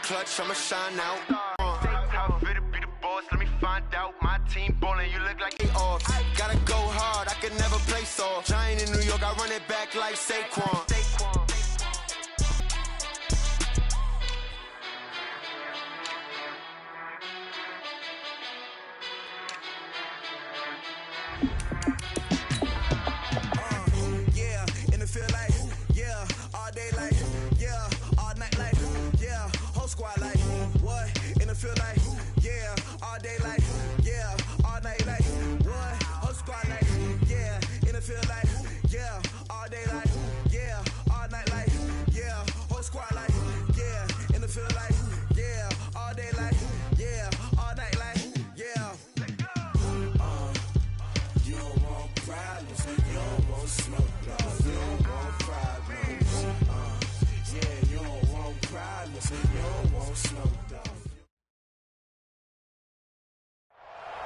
clutch, I'ma shine out. How fit to be the boss? Let me find out. My team ballin', you look like off. Gotta go hard, I could never play soft. Giant in New York, I run it back like Saquon.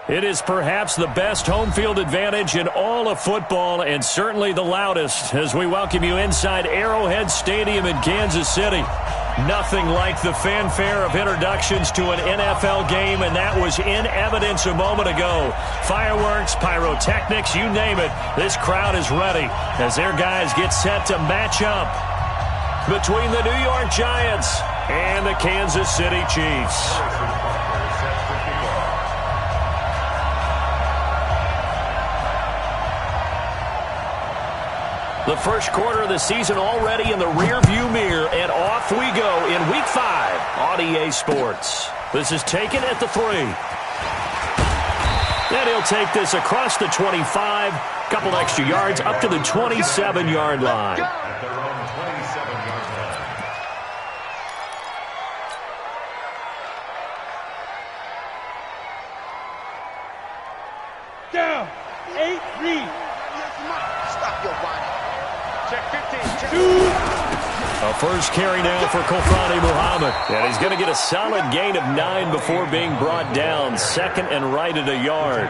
It is perhaps the best home field advantage in all of football, and certainly the loudest, as we welcome you inside Arrowhead Stadium in Kansas City. Nothing like the fanfare of introductions to an NFL game, and that was in evidence a moment ago. Fireworks, pyrotechnics, you name it, this crowd is ready as their guys get set to match up between the New York Giants and the Kansas City Chiefs. The first quarter of the season already in the rearview mirror, and off we go in Week 5 on EA Sports. This is taken at the 3. And he'll take this across the 25, couple extra yards up to the 27-yard line. Down, 8 lead. Stop your body. A first carry now for Kofani Muhammad. And he's going to get a solid gain of 9 before being brought down. Second and right at a yard.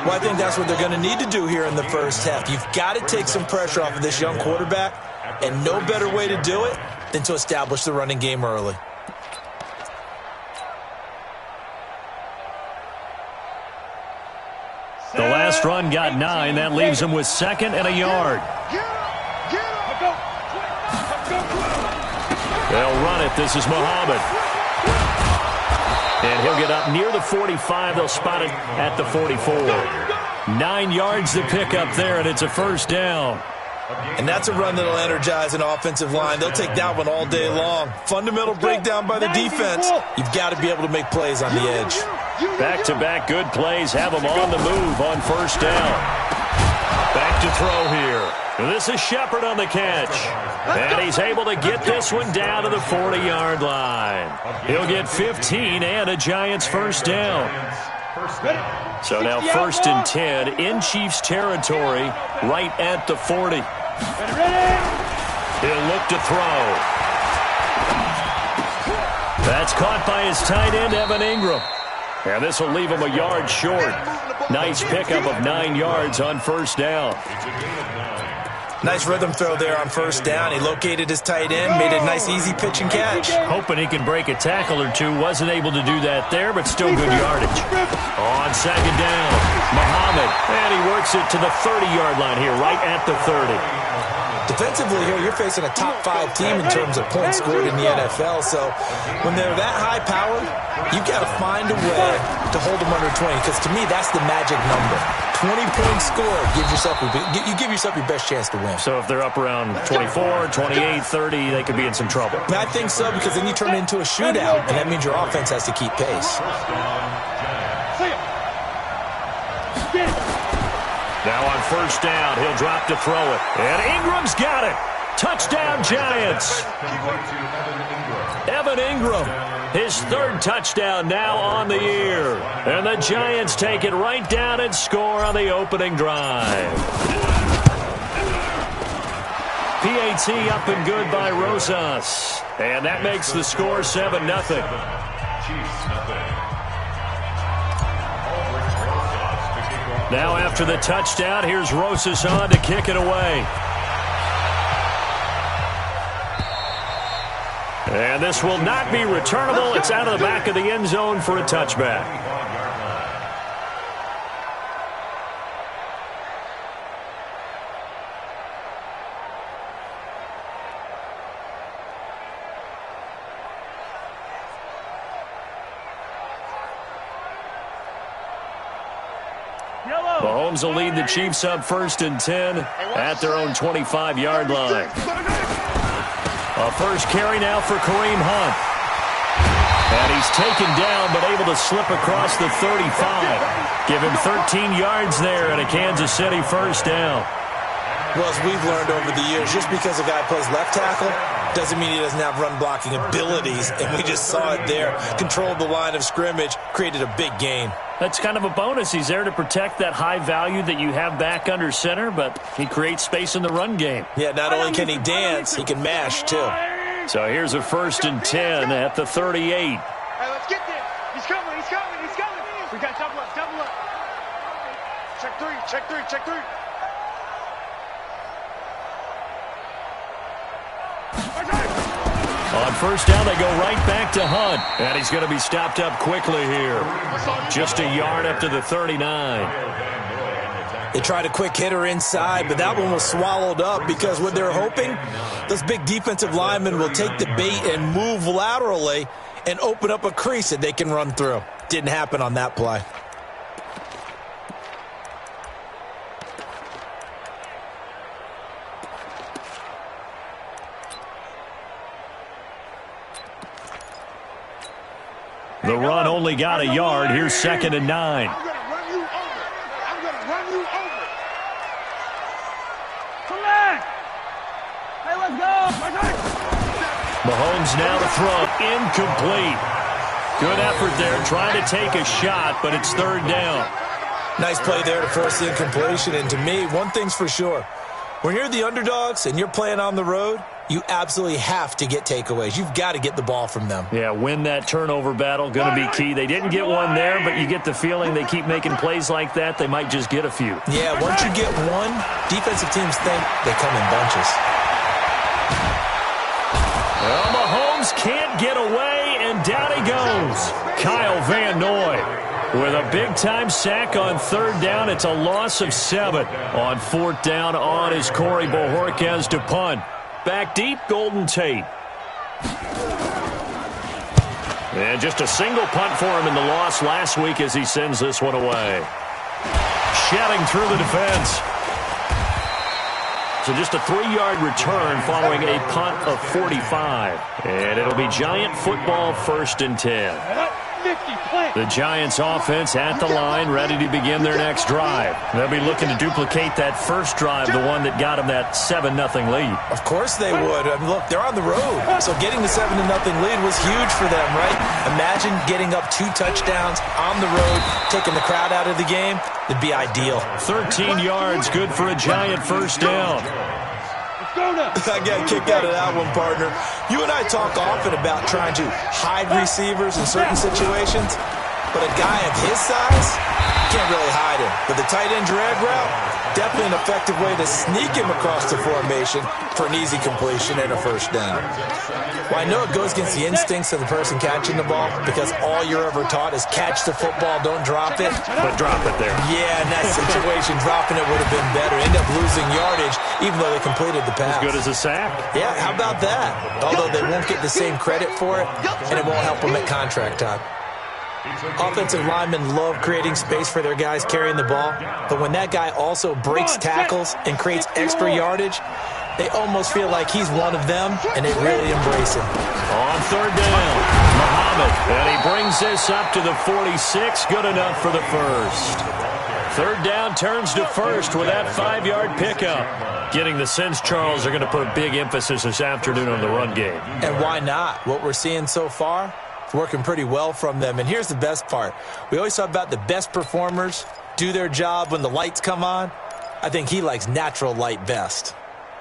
Well, I think that's what they're going to need to do here in the first half. You've got to take some pressure off of this young quarterback, and no better way to do it than to establish the running game early. The last run got 9. That leaves him with second and a yard. They'll run it. This is Muhammad. And he'll get up near the 45. They'll spot it at the 44. 9 yards to pick up there, and it's a first down. And that's a run that'll energize an offensive line. They'll take that one all day long. Fundamental breakdown by the defense. You've got to be able to make plays on the edge. Back-to-back good plays have them on the move on first down. Back to throw here. This is Shepard on the catch. And he's able to get this one down to the 40-yard line. He'll get 15 and a Giants first down. So now first and 10 in Chiefs territory right at the 40. He'll look to throw. That's caught by his tight end, Evan Ingram. And this will leave him a yard short. Nice pickup of 9 yards on first down. Nice rhythm throw there on first down. He located his tight end, made a nice easy pitch and catch. Hoping he can break a tackle or two. Wasn't able to do that there, but still good yardage. On second down, Muhammad. And he works it to the 30-yard line here, right at the 30. Defensively here, you're facing a top-5 team in terms of points scored in the NFL. So when they're that high-powered, you've got to find a way to hold them under 20. Because to me, that's the magic number. 20 points scored. You give yourself your best chance to win. So if they're up around 24, 28, 30, they could be in some trouble. I think so, because then you turn it into a shootout, and that means your offense has to keep pace. Now on first down, he'll drop to throw it. And Ingram's got it. Touchdown, Giants. Evan Ingram, his third touchdown now on the year. And the Giants take it right down and score on the opening drive. PAT up and good by Rosas. And that makes the score 7-0. Now after the touchdown, here's Rosas on to kick it away. And this will not be returnable. It's out of the back of the end zone for a touchback. Mahomes will lead the Chiefs up 1st and 10 at their own 25-yard line. A first carry now for Kareem Hunt. And he's taken down but able to slip across the 35. Give him 13 yards there and a Kansas City first down. Well, as we've learned over the years, just because a guy plays left tackle doesn't mean he doesn't have run-blocking abilities. And we just saw it there. Controlled the line of scrimmage, created a big gain. That's kind of a bonus. He's there to protect that high value that you have back under center, but he creates space in the run game. Yeah, not only can he dance, he can mash, too. So here's a 1st and 10 at the 38. Hey, let's get there. He's coming, he's coming, he's coming. We got double up, double up. Check three, check three, check three. On first down, they go right back to Hunt. And he's going to be stopped up quickly here. Just a yard up to the 39. They tried a quick hitter inside, but that one was swallowed up because what they're hoping, those big defensive linemen will take the bait and move laterally and open up a crease that they can run through. Didn't happen on that play. The run only got a yard. Here's 2nd and 9. I'm going to run you over. I'm going to run you over. Collect. Hey, let's go. Mahomes now to throw. Incomplete. Good effort there, trying to take a shot, but it's 3rd down. Nice play there to force the incompletion. And to me, one thing's for sure. When you're the underdogs and you're playing on the road, you absolutely have to get takeaways. You've got to get the ball from them. Yeah, win that turnover battle, going to be key. They didn't get one there, but you get the feeling they keep making plays like that, they might just get a few. Yeah, once you get one, defensive teams think they come in bunches. Well, Mahomes can't get away, and down he goes. Kyle Van Noy with a big-time sack on 3rd down. It's a loss of 7. On 4th down on is Corey Bojorquez to punt. Back deep, Golden Tate. And just a single punt for him in the loss last week as he sends this one away. Shedding through the defense. So just a 3-yard return following a punt of 45. And it'll be Giant football 1st and 10. The Giants offense at the line, ready to begin their next drive. They'll be looking to duplicate that first drive, the one that got them that 7-0 lead. Of course they would. I mean, look, they're on the road. So getting the 7-0 lead was huge for them, right? Imagine getting up 2 touchdowns on the road, taking the crowd out of the game. It'd be ideal. 13 yards, good for a Giant first down. I got a kick out of that one, partner. You and I talk often about trying to hide receivers in certain situations, but a guy of his size can't really hide him. But the tight end drag route, definitely an effective way to sneak him across the formation for an easy completion and a first down. Well, I know it goes against the instincts of the person catching the ball because all you're ever taught is catch the football, don't drop it. But drop it there. Yeah, in that situation, dropping it would have been better. End up losing yardage, even though they completed the pass. As good as a sack. Yeah, how about that? Although they won't get the same credit for it, and it won't help them at contract time. Offensive linemen love creating space for their guys carrying the ball, but when that guy also breaks tackles and creates extra yardage, they almost feel like he's one of them, and they really embrace him. On 3rd down, Muhammad, and he brings this up to the 46, good enough for the first. 3rd down turns to first with that 5-yard pickup. Getting the sense, Charles, they're going to put a big emphasis this afternoon on the run game. And why not? What we're seeing so far, it's working pretty well from them. And here's the best part. We always talk about the best performers do their job when the lights come on. I think he likes natural light best.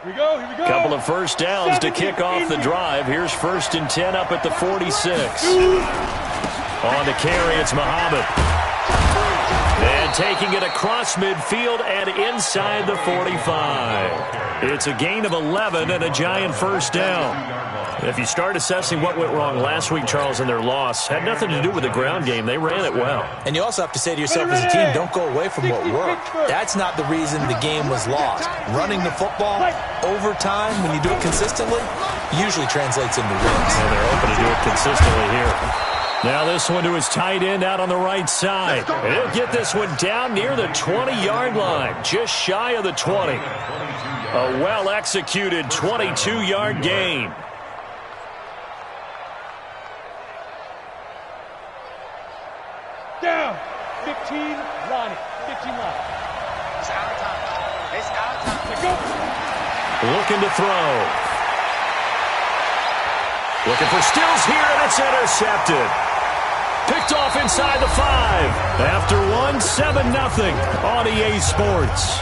Here we go, here we go. Couple of first downs to kick off the drive. Here's 1st and 10 up at the 46. On the carry, it's Muhammad. And taking it across midfield and inside the 45. It's a gain of 11 and a Giant first down. If you start assessing what went wrong last week, Charles, in their loss, had nothing to do with the ground game. They ran it well. And you also have to say to yourself as a team, don't go away from what worked. That's not the reason the game was lost. Running the football over time, when you do it consistently, usually translates into wins. And they're hoping to do it consistently here. Now this one to his tight end out on the right side. He'll get this one down near the 20-yard line, just shy of the 20. A well-executed 22-yard gain. Down. 15 line. 15 line. It's out of time. It's out of time. Let's go. Looking to throw. Looking for Stills here, and it's intercepted. Picked off inside the 5. After one, 7-0 on EA Sports.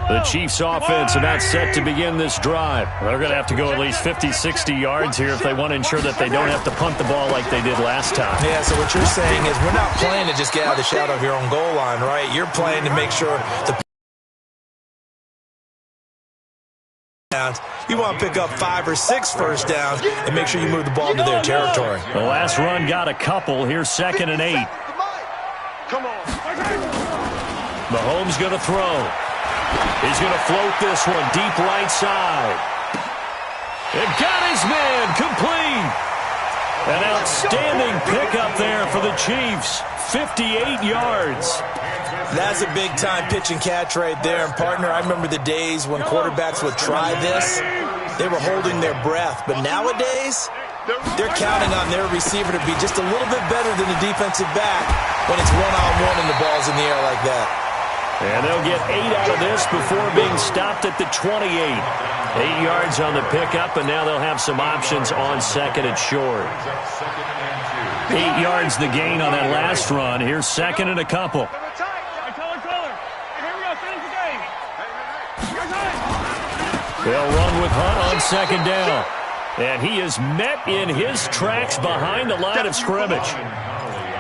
The Chiefs offense about set to begin this drive. They're going to have to go at least 50, 60 yards here if they want to ensure that they don't have to punt the ball like they did last time. Yeah, so what you're saying is we're not playing to just get out of the shadow of your own goal line, right? You're playing to make sure the you want to pick up 5 or 6 first downs and make sure you move the ball into their territory. The last run got a couple. Here's 2nd and 8. Come on. Mahomes going to throw. He's going to float this one deep right side. And got his man complete. An outstanding pickup there for the Chiefs. 58 yards. That's a big-time pitch and catch right there. And, partner, I remember the days when quarterbacks would try this. They were holding their breath. But nowadays, they're counting on their receiver to be just a little bit better than the defensive back when it's one-on-one and the ball's in the air like that. And they'll get 8 out of this before being stopped at the 28. 8 yards on the pickup, and now they'll have some options on 2nd and short. 8 yards the gain on that last run. Here's 2nd and a couple. They'll run with Hunt on 2nd down. And he is met in his tracks behind the line of scrimmage.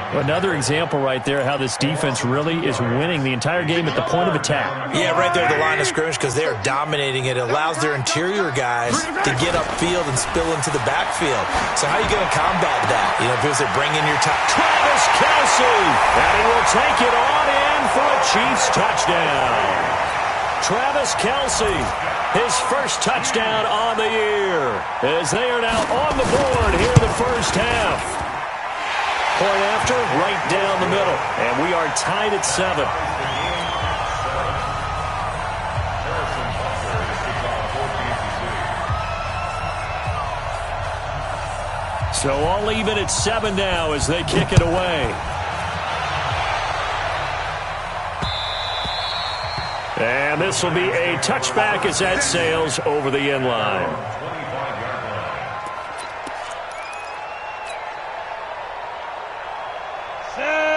Another example right there how this defense really is winning the entire game at the point of attack. Yeah, right there at the line of scrimmage because they are dominating it. It allows their interior guys to get upfield and spill into the backfield. So how are you going to combat that? You know, if it was to bring in your top... Travis Kese! And he will take it on in for a Chiefs touchdown. Travis Kese, his first touchdown on the year, as they are now on the board here in the first half. Point after, right down the middle. And we are tied at 7. So all even at 7 now as they kick it away. And this will be a touchback as that sails over the end line.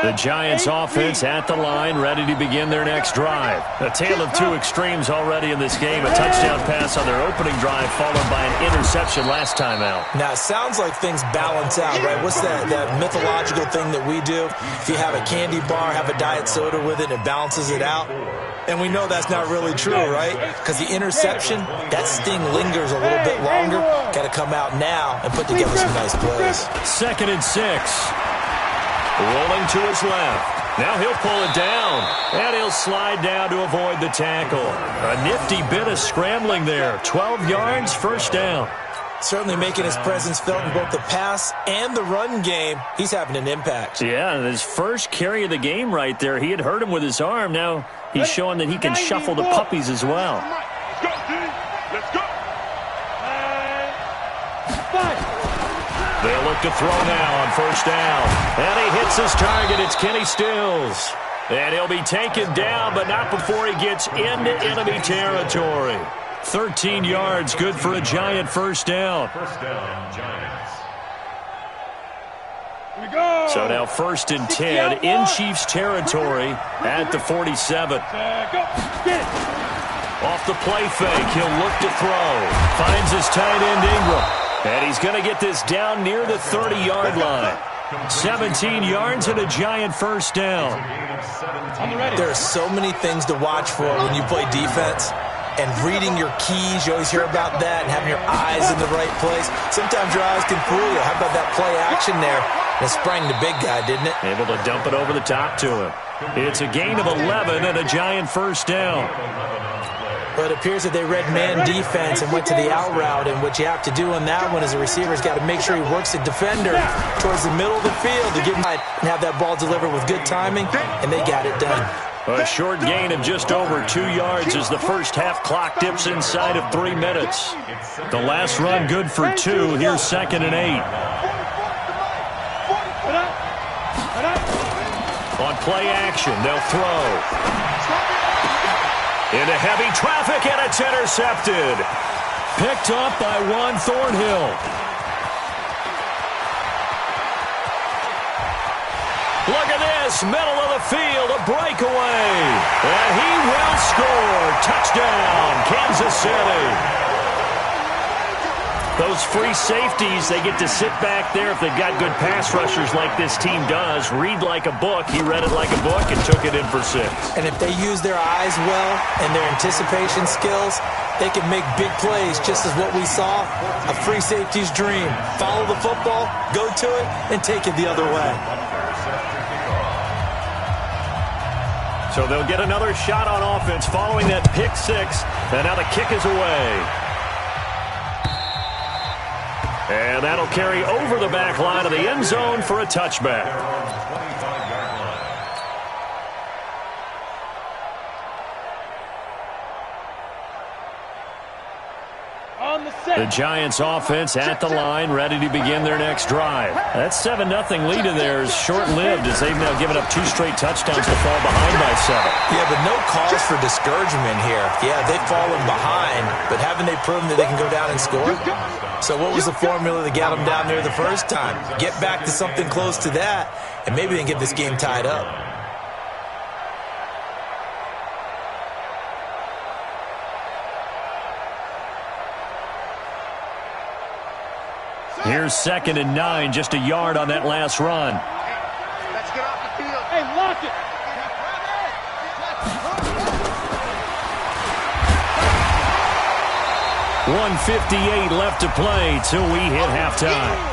The Giants offense at the line, ready to begin their next drive. A tale of two extremes already in this game. A touchdown pass on their opening drive, followed by an interception last time out. Now, it sounds like things balance out, right? What's that mythological thing that we do? If you have a candy bar, have a diet soda with it, it balances it out. And we know that's not really true, right? Because the interception, that sting lingers a little bit longer. Got to come out now and put together some nice plays. 2nd and 6. Rolling to his left. Now he'll pull it down. And he'll slide down to avoid the tackle. A nifty bit of scrambling there. 12 yards, first down. Certainly making his presence felt in both the pass and the run game. He's having an impact. Yeah, his first carry of the game right there. He had hurt him with his arm. Now he's showing that he can shuffle the puppies as well. Let's go, dude. Let's go. They'll look to throw now on first down. And he hits his target. It's Kenny Stills. And he'll be taken down, but not before he gets into enemy territory. 13 yards, good for a Giant first down. First down, Giants. Here we go. So now 1st and 10 in Chiefs territory at the 47. Go. Get it. Off the play fake, he'll look to throw. Finds his tight end Ingram. And he's going to get this down near the 30-yard line. 17 yards and a giant first down. There are so many things to watch for when you play defense. And reading your keys, you always hear about that, and having your eyes in the right place. Sometimes your eyes can fool you. How about that play action there? It sprang the big guy, didn't it? Able to dump it over the top to him. It's a gain of 11 and a giant first down. But it appears that they read man defense and went to the out route, and what you have to do on that one is the receiver's got to make sure he works the defender towards the middle of the field to get and have that ball delivered with good timing, and they got it done. A short gain of just over 2 yards as the first half clock dips inside of 3 minutes. The last run good for 2. Here's 2nd and 8. On play action, they'll throw. Into heavy traffic, and it's intercepted. Picked up by Juan Thornhill. Look at this, middle of the field, a breakaway. And he will score. Touchdown, Kansas City. Those free safeties, they get to sit back there if they've got good pass rushers like this team does. Read like a book. He read it like a book and took it in for 6. And if they use their eyes well and their anticipation skills, they can make big plays, just as what we saw, a free safety's dream. Follow the football, go to it, and take it the other way. So they'll get another shot on offense following that pick 6. And now the kick is away. And that'll carry over the back line of the end zone for a touchback. The Giants offense at the line, ready to begin their next drive. That 7-0 lead of theirs short-lived as they've now given up 2 straight touchdowns to fall behind by 7. Yeah, but no cause for discouragement here. Yeah, they've fallen behind, but haven't they proven that they can go down and score? So what was the formula that got them down there the first time? Get back to something close to that, and maybe they can get this game tied up. Here's 2nd and 9, just a yard on that last run. Let's get off the field. Hey, lock it. 1:58 left to play till we hit halftime.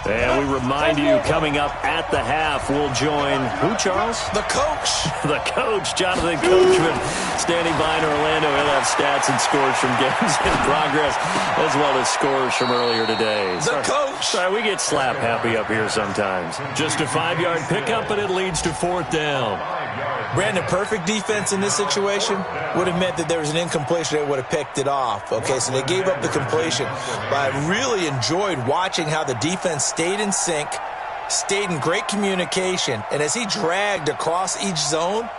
And we remind you, coming up at the half, we'll join who, Charles? The coach. The coach, Jonathan Coachman, standing by in Orlando. He'll have stats and scores from games in progress, as well as scores from earlier today. The coach. Sorry, we get slap happy up here sometimes. Just a 5-yard pickup, but it leads to 4th down. Brandon, perfect defense in this situation would have meant that there was an incompletion that would have picked it off. Okay, so they gave up the completion. But I really enjoyed watching how the defense stayed in sync, stayed in great communication, and as he dragged across each zone,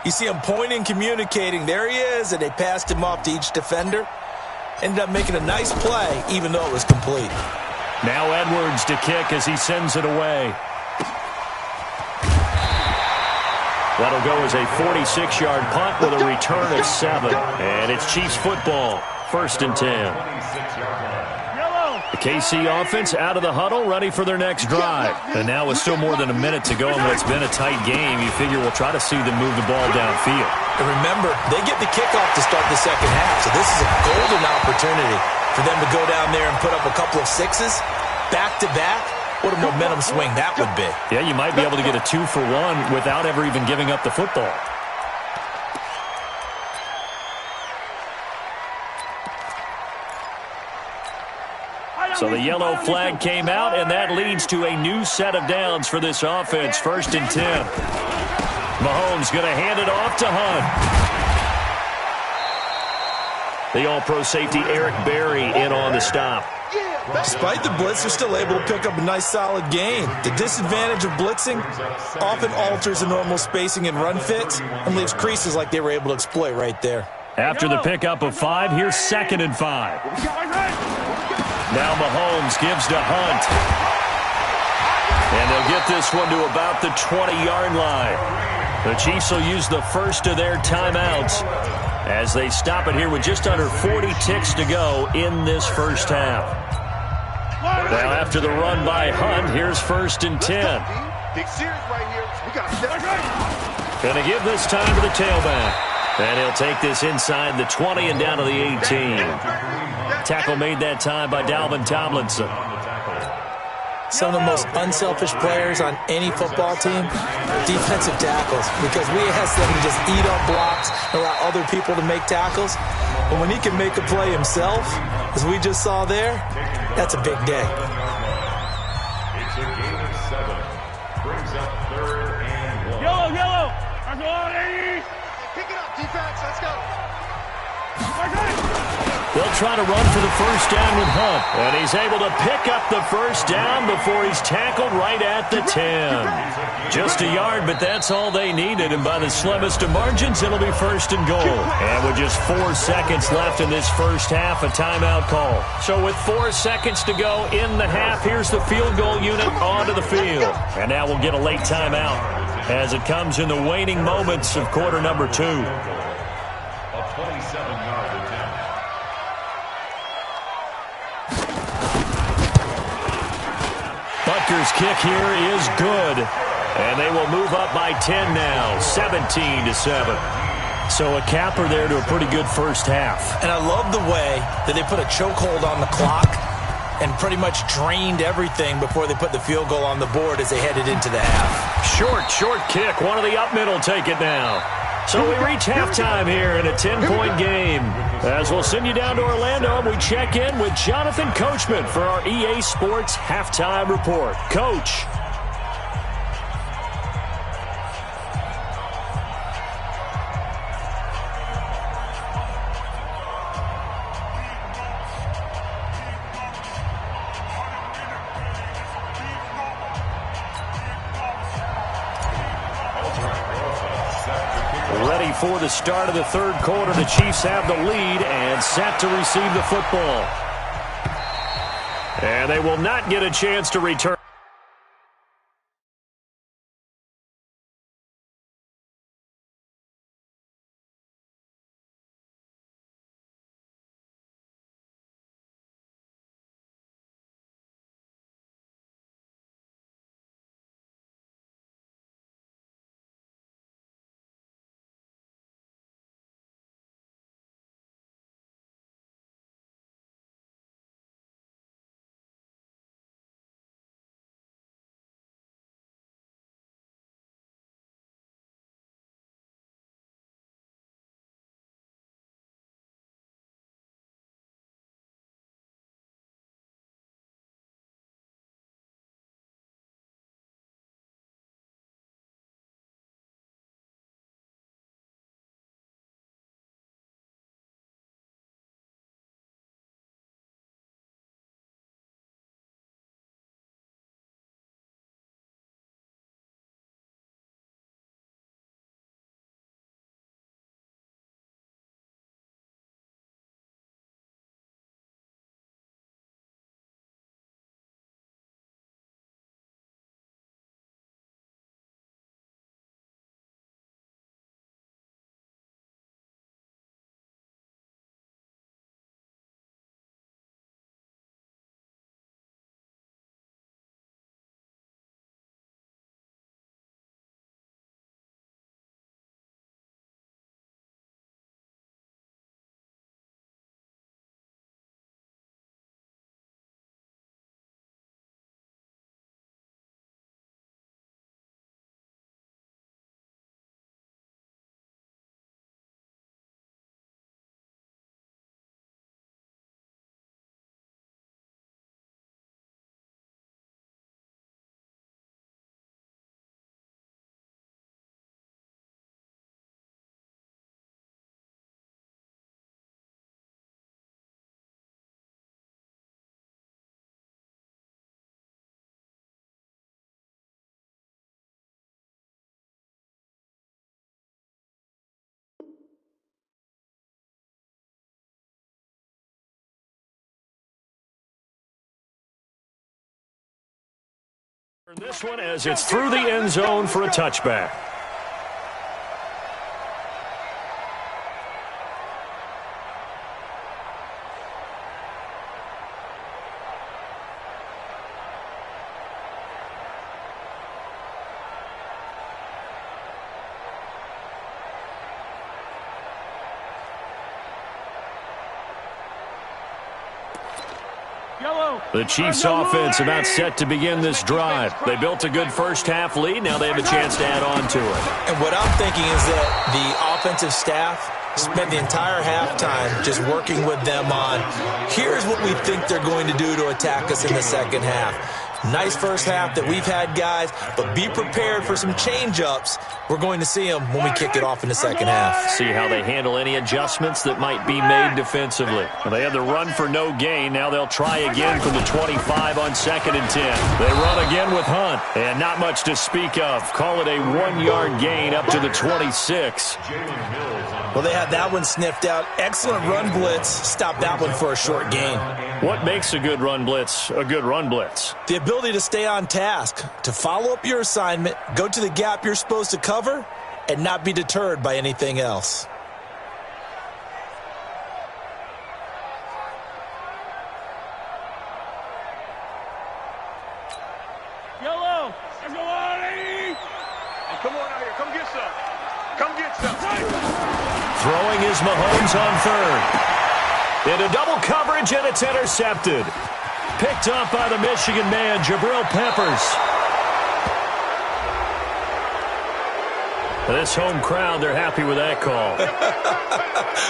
you see him pointing, communicating. There he is, and they passed him off to each defender. Ended up making a nice play, even though it was complete. Now Edwards to kick as he sends it away. That'll go as a 46-yard punt with a return of 7. And it's Chiefs football, 1st and 10. The Kese offense out of the huddle, ready for their next drive. And now with still more than a minute to go in what's been a tight game, you figure we'll try to see them move the ball downfield. And remember, they get the kickoff to start the second half, so this is a golden opportunity for them to go down there and put up a couple of 6s back-to-back. What a momentum swing that would be. Yeah, you might be able to get a 2-for-1 without ever even giving up the football. So the yellow flag came out, and that leads to a new set of downs for this offense. 1st and 10. Mahomes going to hand it off to Hunt. The all-pro safety Eric Berry in on the stop. Despite the blitz, they're still able to pick up a nice solid gain. The disadvantage of blitzing often alters the normal spacing and run fits and leaves creases like they were able to exploit right there. After the pickup of 5, here's 2nd and 5. Now Mahomes gives to Hunt. And they'll get this one to about the 20-yard line. The Chiefs will use the first of their timeouts as they stop it here with just under 40 ticks to go in this first half. Now after the run by Hunt, here's 1st and 10. Big series right here. We got to step. Going to give this time to the tailback. And he'll take this inside the 20 and down to the 18. Tackle made that time by Dalvin Tomlinson. Some of the most unselfish players on any football team, defensive tackles, because we ask them to just eat up blocks and allow other people to make tackles. But when he can make a play himself, as we just saw there, that's a big day. It's a gain of 7. Brings up 3rd and 1. Yellow. That's all it is. Pick it up, defense. Let's go. They'll try to run for the first down with Hunt. And he's able to pick up the first down before he's tackled right at the 10. Just a yard, but that's all they needed. And by the slimmest of margins, it'll be 1st and goal. And with just 4 seconds left in this first half, a timeout call. So with 4 seconds to go in the half, here's the field goal unit onto the field. And now we'll get a late timeout as it comes in the waning moments of quarter number 2. A 27-yard attempt. Butker's kick here is good. And they will move up by 10 now, 17-7. So a capper there to a pretty good first half. And I love the way that they put a chokehold on the clock and pretty much drained everything before they put the field goal on the board as they headed into the half. Short kick. One of the up middle take it now. So we reach halftime here in a 10-point game. As we'll send you down to Orlando, and we check in with Jonathan Coachman for our EA Sports Halftime Report. Coach. Ready for the start of the third quarter. The Chiefs have the lead and set to receive the football. And they will not get a chance to return. This one as it's through the end zone for a touchback. The Chiefs offense about set to begin this drive. They built a good first half lead. Now they have a chance to add on to it. And what I'm thinking is that the offensive staff spent the entire halftime just working with them on, here's what we think they're going to do to attack us in the second half. Nice first half that we've had, guys, but be prepared for some change-ups. We're going to see them when we kick it off in the second half. See how they handle any adjustments that might be made defensively. Well, they had the run for no gain. Now they'll try again from the 25 on 2nd and 10. They run again with Hunt, and not much to speak of. Call it a 1-yard gain up to the 26. Well, they had that one sniffed out. Excellent run blitz. Stop that one for a short gain. What makes a good run blitz a good run blitz? The ability to stay on task, to follow up your assignment, go to the gap you're supposed to cover, and not be deterred by anything else. Yellow! Let's go, Artie! Come on out here. Come get some. Come get some. Throwing is Mahomes on 3rd. Into double coverage, and it's intercepted. Picked up by the Michigan man, Jabril Peppers. This home crowd, they're happy with that call.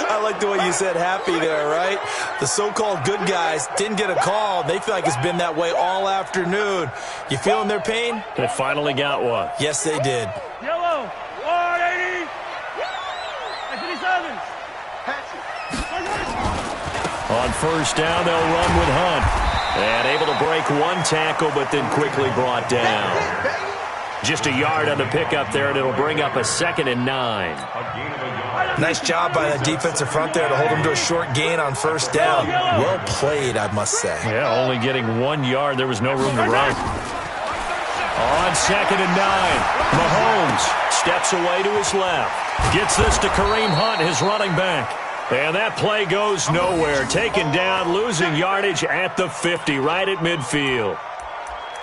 I like the way you said happy there, right? The so-called good guys didn't get a call. They feel like it's been that way all afternoon. You feeling their pain? They finally got one. Yes, they did. Yellow! 180! That's 57! On 1st down, they'll run with Hunt. And able to break one tackle, but then quickly brought down. Just a yard on the pickup there, and it'll bring up a 2nd and 9. Nice job by the defensive front there to hold them to a short gain on 1st down. Well played, I must say. Yeah, only getting 1 yard. There was no room to run. On 2nd and 9, Mahomes steps away to his left. Gets this to Kareem Hunt, his running back. And that play goes nowhere. Taken down, losing yardage at the 50, right at midfield.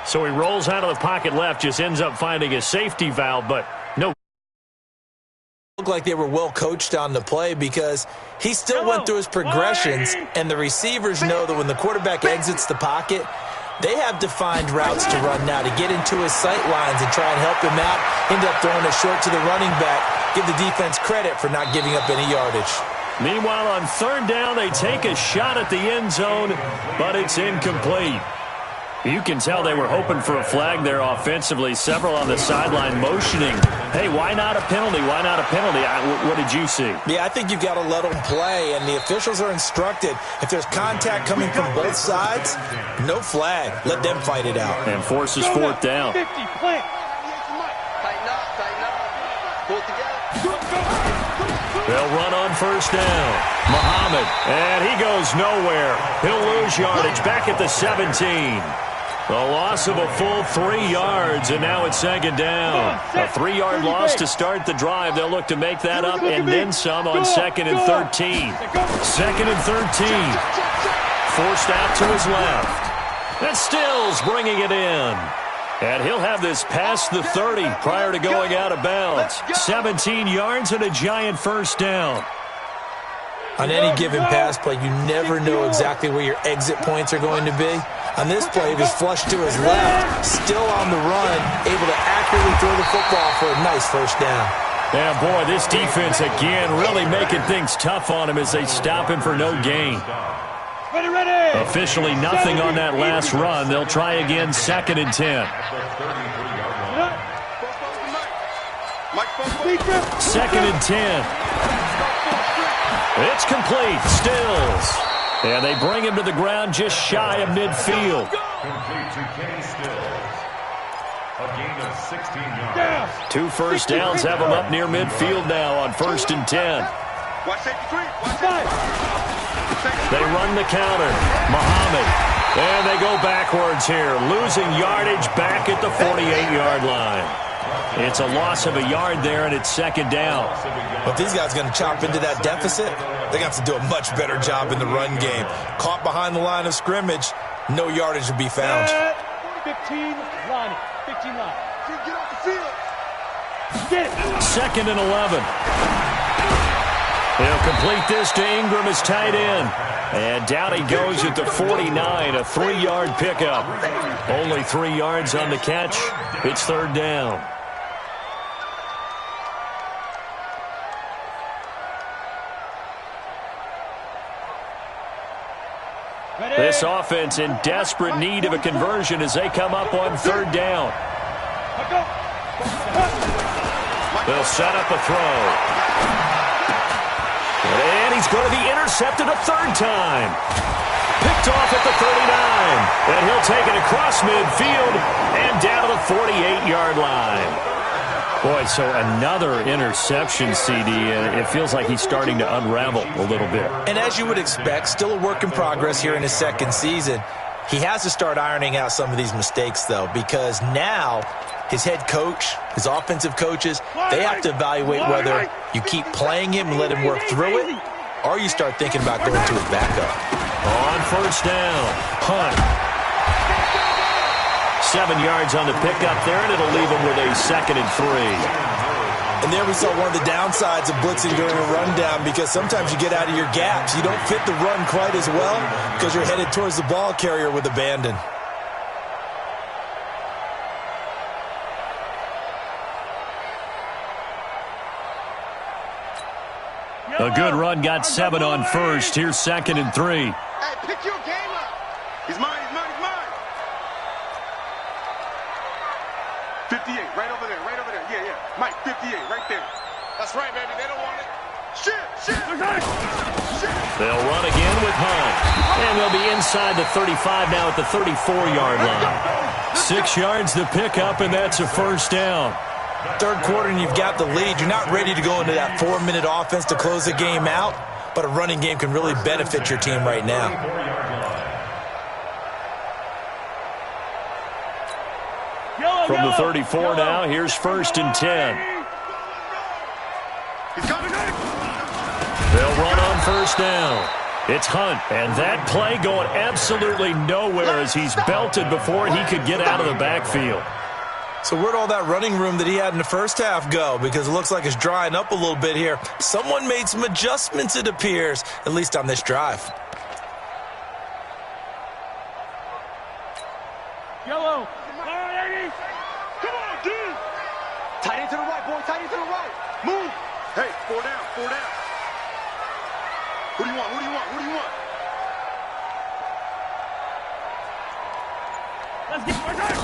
So he rolls out of the pocket left, just ends up finding a safety valve, but no. Looked like they were well coached on the play because he still went through his progressions, and the receivers know that when the quarterback exits the pocket, they have defined routes to run now to get into his sight lines and try and help him out. End up throwing it short to the running back. Give the defense credit for not giving up any yardage. Meanwhile, on 3rd down, they take a shot at the end zone, but it's incomplete. You can tell they were hoping for a flag there offensively. Several on the sideline motioning. Hey, why not a penalty? Why not a penalty? What did you see? Yeah, I think you've got to let them play, and the officials are instructed. If there's contact coming from both sides, no flag. Let them fight it out. And forces 4th down. 50, plant. Tighten up. Pull it together. They'll run on 1st down. Muhammad, and he goes nowhere. He'll lose yardage back at the 17. A loss of a full 3 yards, and now it's 2nd down. A 3-yard loss to start the drive. They'll look to make that up and then some on 2nd and 13. 2nd and 13. Forced out to his left. And Stills bringing it in. And he'll have this past the 30 prior to going out of bounds. 17 yards and a giant 1st down. On any given pass play, you never know exactly where your exit points are going to be. On this play, he was flushed to his left, still on the run, able to accurately throw the football for a nice 1st down. Yeah, boy, this defense again really making things tough on him as they stop him for no gain. Ready. Officially nothing on that last run. They'll try again 2nd and 10. 2nd and 10. It's complete. Stills. And they bring him to the ground just shy of midfield. Complete to Kenny Stills. A gain of 16 yards. 2 first downs have him up near midfield now on 1st and 10. Watch safety 3. Watch 5. They run the counter. Muhammad And they go backwards here, losing yardage back at the 48-yard line. It's a loss of a yard there, and it's second down. But these guys are going to chop into that deficit. They're going to have to do a much better job in the run game. Caught behind the line of scrimmage, no yardage to be found. 15 line. 15 line. Get off the field. Get it. Second and 11. He'll complete this to Ingram as tight end. And down he goes at the 49, a 3-yard pickup. Only 3 yards on the catch. It's third down. This offense in desperate need of a conversion as they come up on third down. They'll set up a throw. And he's going to be intercepted a third time. Picked off at the 39. And he'll take it across midfield and down to the 48-yard line. Boy, so another interception, CD. It feels like he's starting to unravel a little bit. And as you would expect, still a work in progress here in his second season. He has to start ironing out some of these mistakes, though, because now his head coach, his offensive coaches, they have to evaluate whether you keep playing him and let him work through it, or you start thinking about going to his backup. On first down, Hunt. 7 yards on the pickup there, and it'll leave him with a 2nd and 3. And there we saw one of the downsides of blitzing during a rundown, because sometimes you get out of your gaps. You don't fit the run quite as well because you're headed towards the ball carrier with abandon. A good run, got 7 on first. Here's 2nd and 3. Hey, pick your game up. He's mine, he's mine, he's mine. 58, right over there, right over there. Yeah, yeah. Mike, 58, right there. That's right, baby. They don't want it. Shit. They'll run again with Hunt. And they'll be inside the 35 now at the 34-yard line. 6 yards to pick up, and that's a first down. Third quarter and you've got the lead. You're not ready to go into that 4-minute offense to close the game out, but a running game can really benefit your team right now. From the 34 now, here's 1st and 10. They'll run on first down. It's Hunt, and that play going absolutely nowhere as he's belted before he could get out of the backfield. So where'd all that running room that he had in the first half go? Because it looks like it's drying up a little bit here. Someone made some adjustments, it appears, at least on this drive. Yellow. Come on, dude. Tight end to the right, boy. Tight end to the right. Move. Hey, 4 down, 4 down. Who do you want? Who do you want? Who do you want? Let's get more time.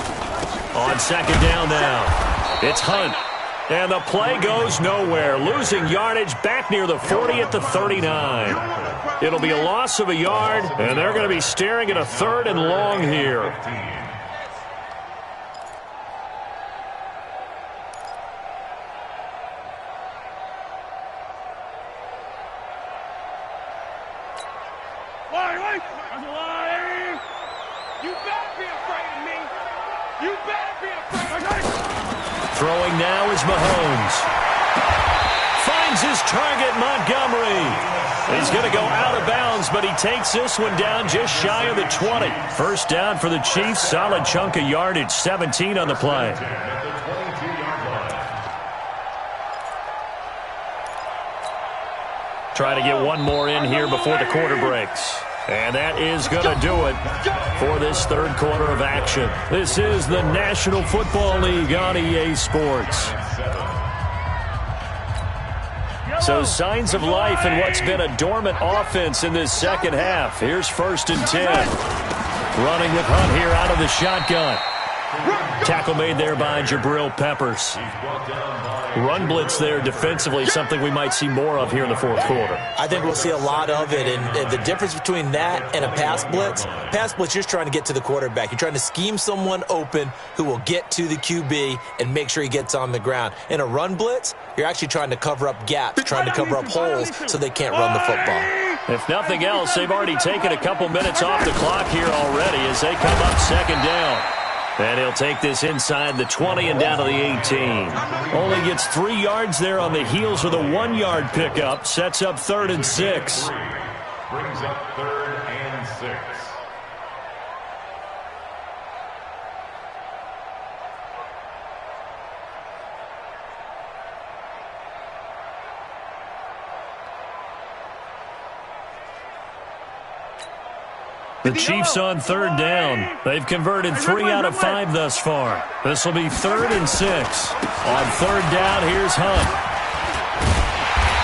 On second down now, it's Hunt. And the play goes nowhere, losing yardage back near the 40 at the 39. It'll be a loss of a yard, and they're going to be staring at a 3rd and long here. You better be afraid of me. You better be afraid of me. Throwing now is Mahomes. Finds his target, Montgomery. He's going to go out of bounds, but he takes this one down just shy of the 20. First down for the Chiefs. Solid chunk of yardage, 17 on the play. Try to get one more in here before the quarter breaks. And that is going to do it for this third quarter of action. This is the National Football League on EA Sports. So signs of life in what's been a dormant offense in this second half. Here's 1st and 10. Running with Hunt here out of the shotgun. Tackle made there by Jabril Peppers. Run blitz there defensively, something we might see more of here in the fourth quarter. I think we'll see a lot of it, and the difference between that and a pass blitz, you're trying to get to the quarterback. You're trying to scheme someone open who will get to the QB and make sure he gets on the ground. In a run blitz, you're actually trying to cover up gaps, trying to cover up holes so they can't run the football. If nothing else, they've already taken a couple minutes off the clock here already as they come up second down. And he'll take this inside the 20 and down to the 18. Only gets 3 yards there on the heels of the 1-yard pickup. Sets up 3rd and 6. Brings up 3rd and 6. The Chiefs on 3rd down. They've converted 3 out of 5 thus far. This will be 3rd and 6. On 3rd down, here's Hunt.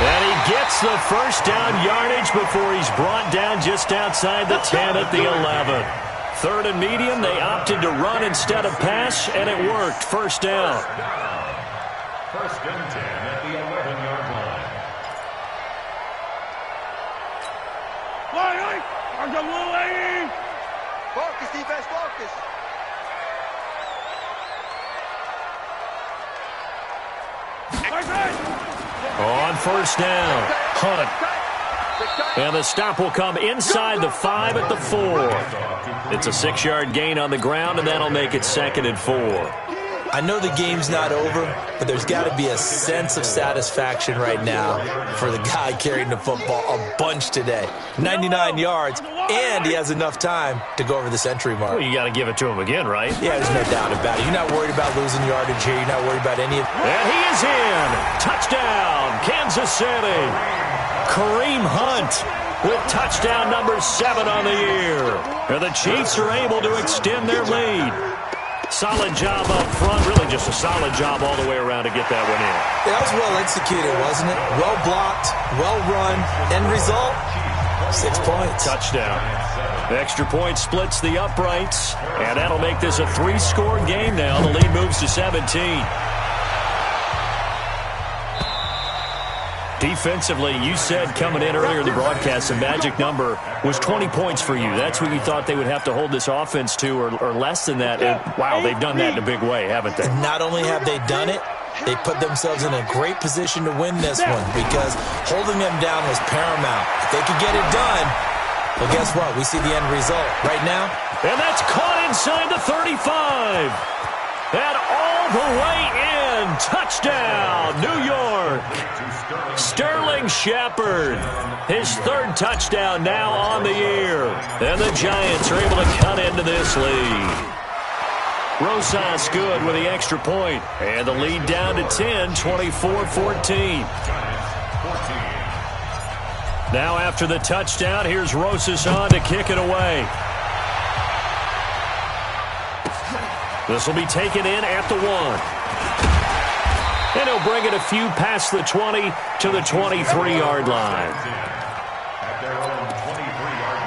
And he gets the first down yardage before he's brought down just outside the 10 at the 11. 3rd and medium, they opted to run instead of pass, and it worked. First down. 1st and 10 at the 11-yard line. Focus, defense, focus. On 1st down, Hunt. And the stop will come inside the 5 at the 4. It's a 6-yard gain on the ground, and that'll make it 2nd and 4. I know the game's not over, but there's got to be a sense of satisfaction right now for the guy carrying the football a bunch today. 99 yards, and he has enough time to go over the century mark. Well, you got to give it to him again, right? Yeah, there's no doubt about it. You're not worried about losing yardage here. You're not worried about any of it. And he is in. Touchdown, Kansas City. Kareem Hunt with touchdown number 7 on the year. And the Chiefs are able to extend their lead. Solid job up front. Really just a solid job all the way around to get that one in. That was well executed, wasn't it? Well blocked, well run. End result, 6 points. Touchdown. The extra point splits the uprights, and that'll make this a 3-score game now. The lead moves to 17. Defensively, you said coming in earlier in the broadcast, the magic number was 20 points for you. That's what you thought they would have to hold this offense to, or less than that. And, wow, they've done that in a big way, haven't they? Not only have they done it, they put themselves in a great position to win this one because holding them down was paramount. If they could get it done, well, guess what? We see the end result right now. And that's caught inside the 35. And all the way in. Touchdown, New York. Sterling Shepard, his 3rd touchdown now on the year. And the Giants are able to cut into this lead. Rosas good with the extra point. And the lead down to 10, 24-14. Now after the touchdown, here's Rosas on to kick it away. This will be taken in at the 1. And he'll bring it a few past the 20 to the 23-yard line. At their own 23-yard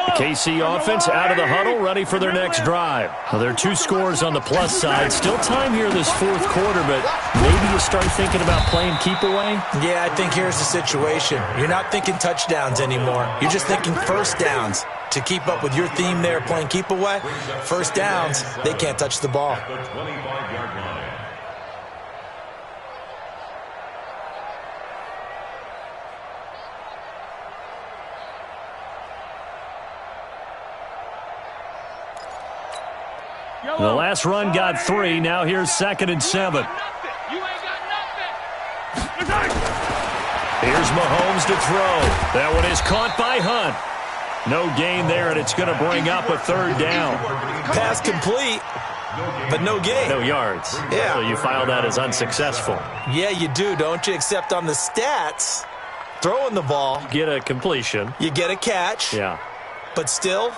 line. KC offense out of the huddle, ready for their next drive. Well, there are 2 scores on the plus side. Still time here this 4th quarter, but maybe you start thinking about playing keep away? Yeah, I think here's the situation. You're not thinking touchdowns anymore. You're just thinking first downs. To keep up with your theme there, playing keep away, first downs, they can't touch the ball. The 25-yard line. The last run got 3. Now here's 2nd and 7. Here's Mahomes to throw. That one is caught by Hunt. No gain there, and it's going to bring up a 3rd down. Pass complete, but no gain. No yards. Yeah. So you file that as unsuccessful. Yeah, you do, don't you? Except on the stats, throwing the ball. Get a completion. You get a catch. Yeah. But still,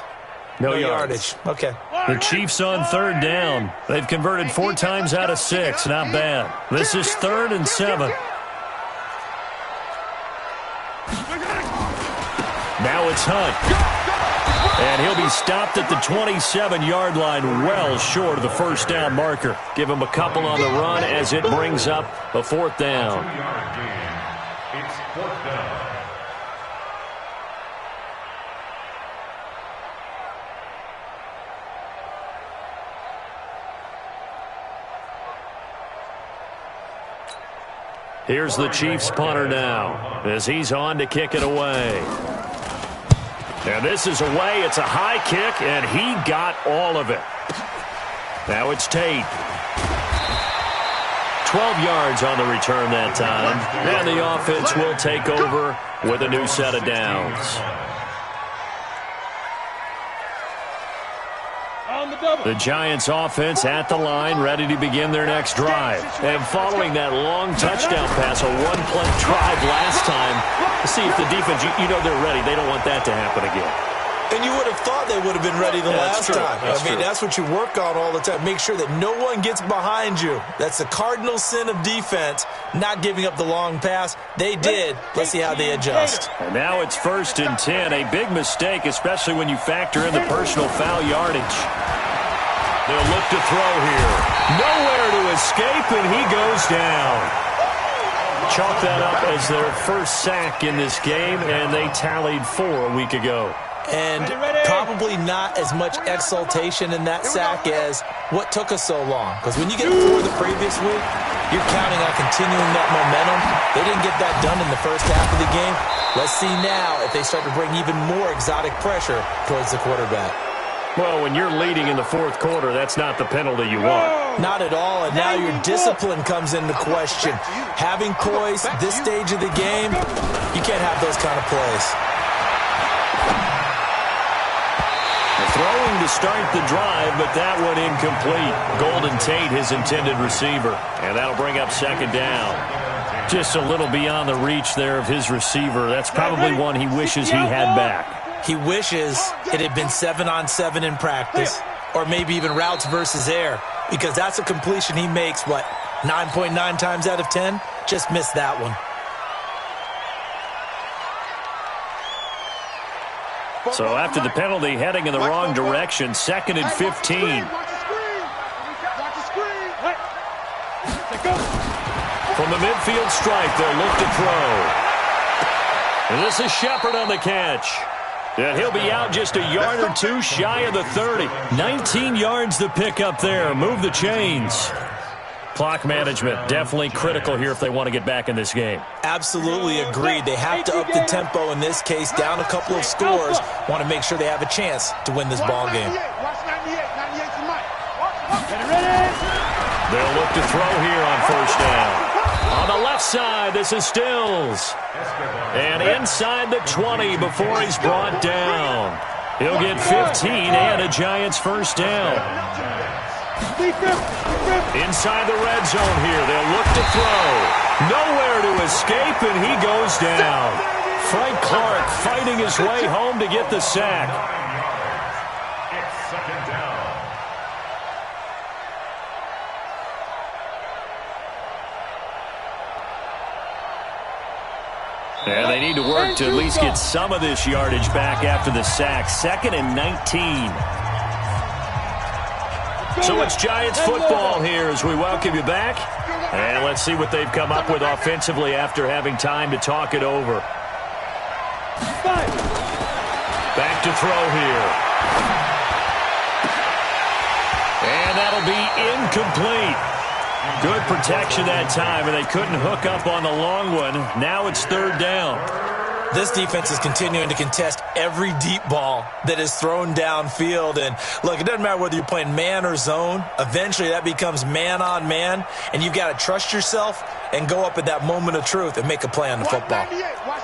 no yardage. Okay. The Chiefs on 3rd down. They've converted 4 times out of 6. Not bad. This is 3rd and 7. Now it's Hunt. And he'll be stopped at the 27-yard line, well short of the first down marker. Give him a couple on the run as it brings up a 4th down. 2-yard gain. It's 4th down. Here's the Chiefs punter now as he's on to kick it away. And this is away. It's a high kick, and he got all of it. Now it's Tate. 12 yards on the return that time. And the offense will take over with a new set of downs. The Giants offense at the line, ready to begin their next drive. And following that long touchdown pass, a one-play drive last time, to see if the defense, you know they're ready. They don't want that to happen again. And you would have thought they would have been ready the last time. That's what you work on all the time. Make sure that no one gets behind you. That's the cardinal sin of defense, not giving up the long pass. They did. Let's see how they adjust. And now it's 1st and 10. A big mistake, especially when you factor in the personal foul yardage. They'll look to throw here. Nowhere to escape, and he goes down. Chalk that up as their first sack in this game, and they tallied 4 a week ago. And probably not as much exultation in that sack as what took us so long. Because when you get 4 the previous week, you're counting on continuing that momentum. They didn't get that done in the first half of the game. Let's see now if they start to bring even more exotic pressure towards the quarterback. Well, when you're leading in the 4th quarter, that's not the penalty you want. Not at all, and now your discipline comes into question. Having poise this stage of the game, you can't have those kind of plays. Throwing to start the drive, but that one incomplete. Golden Tate, his intended receiver. And that'll bring up 2nd down. Just a little beyond the reach there of his receiver. That's probably one he wishes he had back. He wishes it had been 7-on-7 in practice, or maybe even routes versus air, because that's a completion he makes, 9.9 times out of 10? Just missed that one. So after the penalty, heading in the wrong direction, 2nd and 15. From the midfield stripe, they'll look to throw. And this is Shepard on the catch. And he'll be out just a yard or 2 shy of the 30. 19 yards to pick up there. Move the chains. Clock management, definitely critical here if they want to get back in this game. Absolutely agreed. They have to up the tempo in this case, down a couple of scores. Want to make sure they have a chance to win this ball game. They'll look to throw here on 1st down. On the left side, this is Stills. And inside the 20 before he's brought down. He'll get 15 and a Giants 1st down. Inside the red zone here, they'll look to throw. Nowhere to escape, and he goes down. Frank Clark fighting his way home to get the sack. It's 2nd down. And they need to work to at least get some of this yardage back after the sack. 2nd and 19. So it's Giants football here as we welcome you back. And let's see what they've come up with offensively after having time to talk it over. Back to throw here. And that'll be incomplete. Good protection that time, and they couldn't hook up on the long one. Now it's 3rd down. This defense is continuing to contest every deep ball that is thrown downfield. And, look, it doesn't matter whether you're playing man or zone. Eventually that becomes man-on-man, and you've got to trust yourself and go up at that moment of truth and make a play on the football.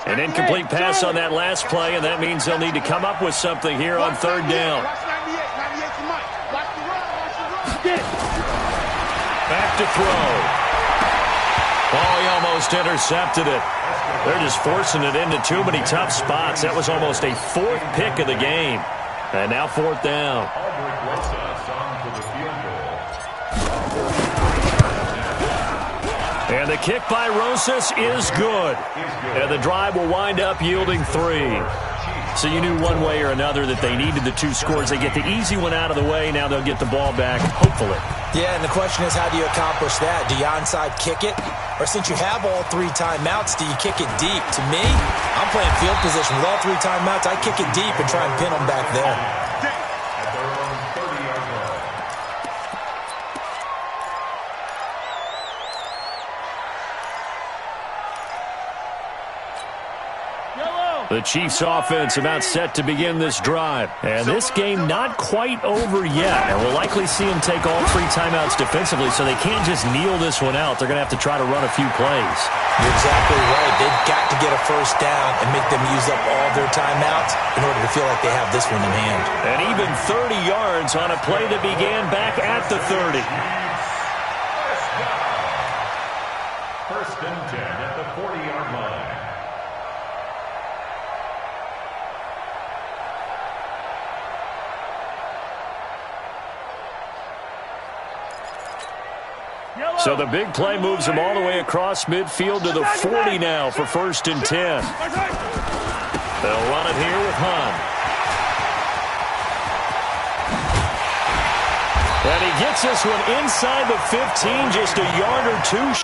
An incomplete pass on that last play, and that means they'll need to come up with something here on 3rd down. Back to throw. Oh, he almost intercepted it. They're just forcing it into too many tough spots. That was almost a 4th pick of the game. And now 4th down. And the kick by Rosas is good. And the drive will wind up yielding 3. So you knew one way or another that they needed the 2 scores. They get the easy one out of the way. Now they'll get the ball back, hopefully. Yeah, and the question is, how do you accomplish that? Do you onside kick it? Or since you have all 3 timeouts, do you kick it deep? To me, I'm playing field position. With all 3 timeouts, I kick it deep and try and pin them back there. The Chiefs offense about set to begin this drive. And this game not quite over yet. And we'll likely see them take all 3 timeouts defensively, so they can't just kneel this one out. They're going to have to try to run a few plays. You're exactly right. They've got to get a first down and make them use up all their timeouts in order to feel like they have this one in hand. And even 30 yards on a play that began back at the 30. First and 10 at the 40-yard line. So the big play moves them all the way across midfield to the 40 now for first and 10. They'll run it here with Hunt. And he gets this one inside the 15, just a yard or 2.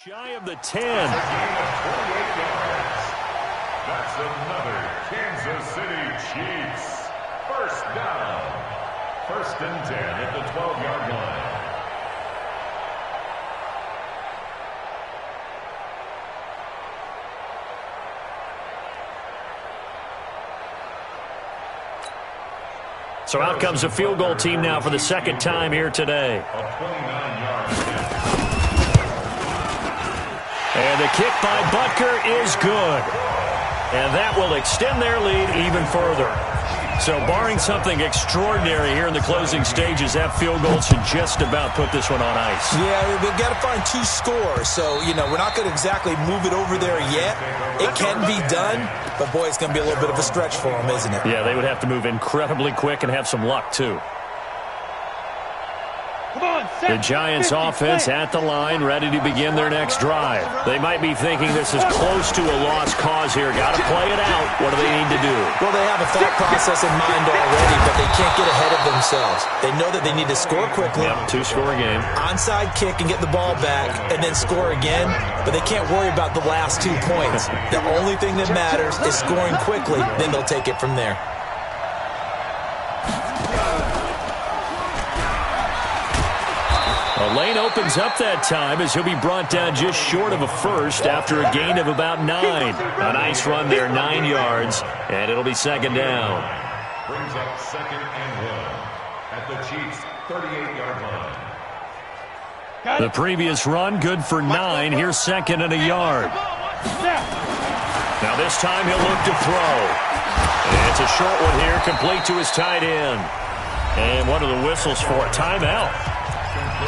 Shy of the 10. That's another Kansas City Chiefs. First down. First and 10 at the 12-yard line. So out comes the field goal team now for the second time here today. A 29-yard attempt. And the kick by Butker is good. And that will extend their lead even further. So barring something extraordinary here in the closing stages, that field goal should just about put this one on ice. Yeah, they've got to find 2 scores. So, we're not going to exactly move it over there yet. It can be done, but, boy, it's going to be a little bit of a stretch for them, isn't it? Yeah, they would have to move incredibly quick and have some luck, too. The Giants offense at the line, ready to begin their next drive. They might be thinking this is close to a lost cause here. Got to play it out. What do they need to do? Well, they have a thought process in mind already, but they can't get ahead of themselves. They know that they need to score quickly. Yep, 2-score game. Onside kick and get the ball back and then score again, but they can't worry about the last 2 points. The only thing that matters is scoring quickly, then they'll take it from there. A lane opens up that time as he'll be brought down just short of a first after a gain of about 9. A nice run there, 9 yards, and it'll be second down. Brings up second and 1 at the Chiefs' 38-yard line. The previous run, good for 9. Here's second and a yard. Now this time he'll look to throw. And it's a short one here, complete to his tight end. And one of the whistles for a timeout.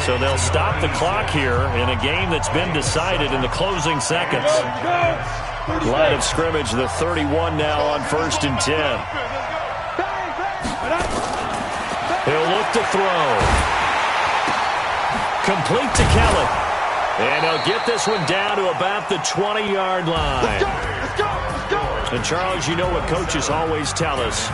So they'll stop the clock here in a game that's been decided in the closing seconds. Line of scrimmage, the 31 now on first and 10. He'll look to throw. Complete to Kelly. And he'll get this one down to about the 20-yard line. And, Charles, you know what coaches always tell us.